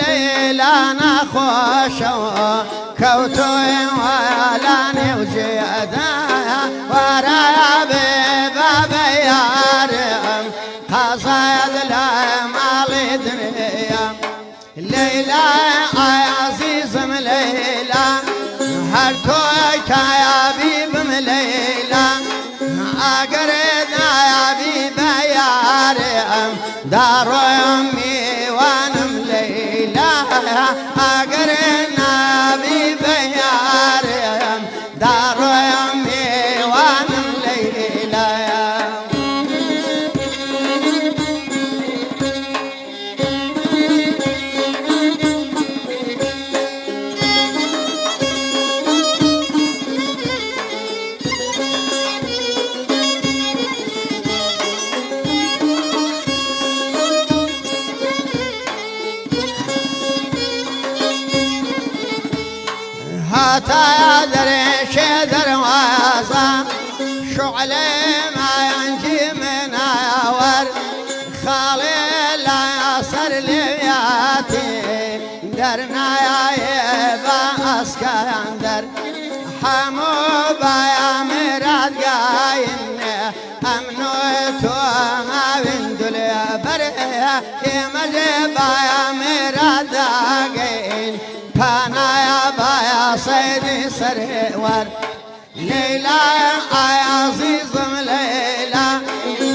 ليلى نخوشوا كوتوي ولاني وجيدا ورايا بباب يارم قصايد لمالي دنيا ليلى عزيز مليلى هرتوي يا بيب مليلى أقرنا يا بيب يارم دارو يمي وانم ليلى أقرنا بيب يارم دارو يمي وانم ليلى هاتا يا دريش دروازة شعلي ما ينجي من عور خالي لا يصر لياتي درنا يا يبا اسكندر حمو بايا مراد قاين امنوتو ما بندل بريه يمجي بايا مراد قاين فانا يا بايا صيدي سرور ليلى